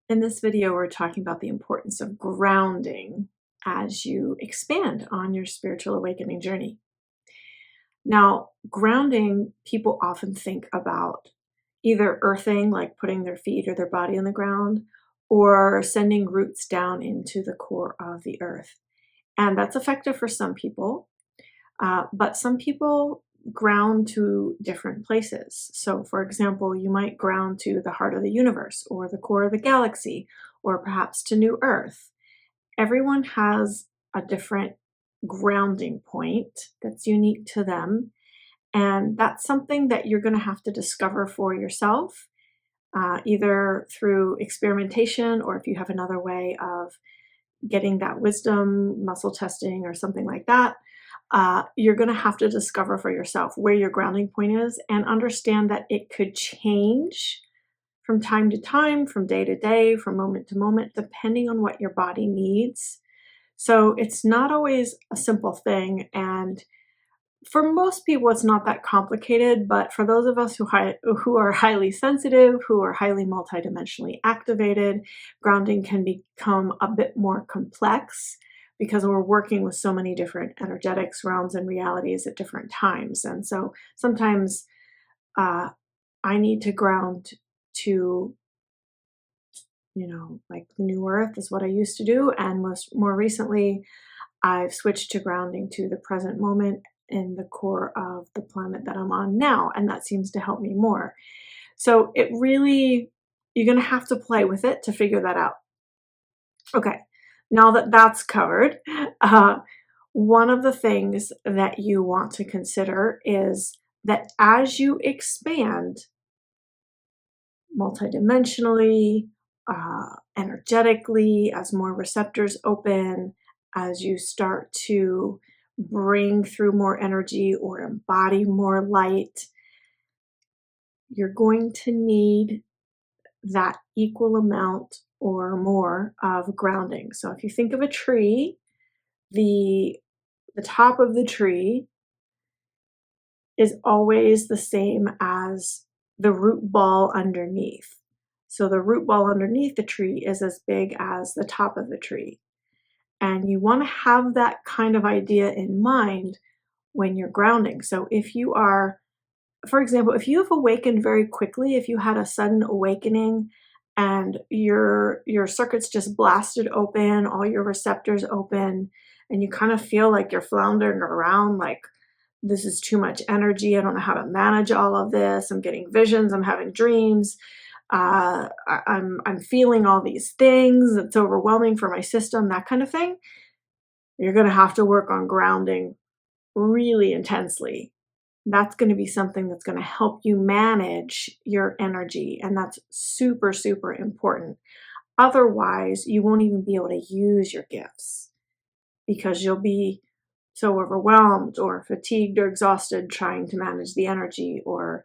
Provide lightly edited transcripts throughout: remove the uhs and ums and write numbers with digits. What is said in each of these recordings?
In this video, we're talking about the importance of grounding as you expand on your spiritual awakening journey. Now, grounding, people often think about either earthing, like putting their feet or their body on the ground, or sending roots down into the core of the earth. And that's effective for some people, but some people ground to different places. So, for example, you might ground to the heart of the universe or the core of the galaxy, or perhaps to New Earth. Everyone has a different grounding point that's unique to them. And that's something that you're going to have to discover for yourself, either through experimentation or if you have another way of getting that wisdom, muscle testing, or something like that. You're going to have to discover for yourself where your grounding point is and understand that it could change from time to time, from day to day, from moment to moment, depending on what your body needs. So it's not always a simple thing. And for most people, it's not that complicated, but for those of us who are highly sensitive, who are highly multidimensionally activated, grounding can become a bit more complex because we're working with so many different energetics, realms, and realities at different times. And so sometimes I need to ground to, like the New Earth is what I used to do. And more recently, I've switched to grounding to the present moment in the core of the planet that I'm on now, and that seems to help me more. So it really, you're going to have to play with it to figure that out. Okay, now that that's covered, one of the things that you want to consider is that as you expand multidimensionally, energetically, as more receptors open, as you start to bring through more energy or embody more light, you're going to need that equal amount or more of grounding. So if you think of a tree, the top of the tree is always the same as the root ball underneath. So the root ball underneath the tree is as big as the top of the tree. And you want to have that kind of idea in mind when you're grounding. So if you are, for example, if you have awakened very quickly, if you had a sudden awakening and your circuits just blasted open, all your receptors open, and you kind of feel like you're floundering around, like this is too much energy, I don't know how to manage all of this, I'm getting visions, I'm having dreams, I'm feeling all these things, it's overwhelming for my system, that kind of thing, you're going to have to work on grounding really intensely. That's going to be something that's going to help you manage your energy, and that's super, super important. Otherwise, you won't even be able to use your gifts because you'll be so overwhelmed or fatigued or exhausted trying to manage the energy, or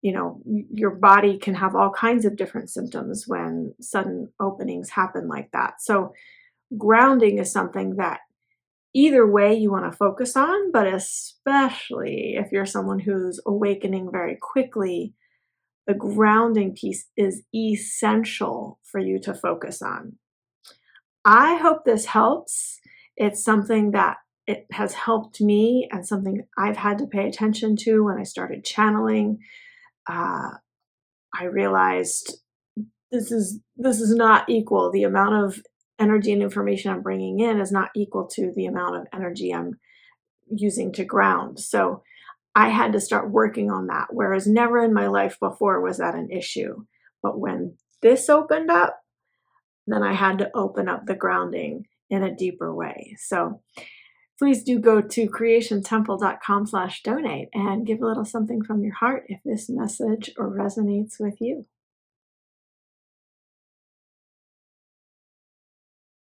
your body can have all kinds of different symptoms when sudden openings happen like that. So grounding is something that either way you want to focus on, but especially if you're someone who's awakening very quickly, the grounding piece is essential for you to focus on. I hope this helps. It's something that it has helped me and something I've had to pay attention to when I started channeling. I realized this is not equal. The amount of energy and information I'm bringing in is not equal to the amount of energy I'm using to ground. So I had to start working on that, whereas never in my life before was that an issue. But when this opened up, then I had to open up the grounding in a deeper way. So please do go to creationtemple.com/donate and give a little something from your heart if this message resonates with you.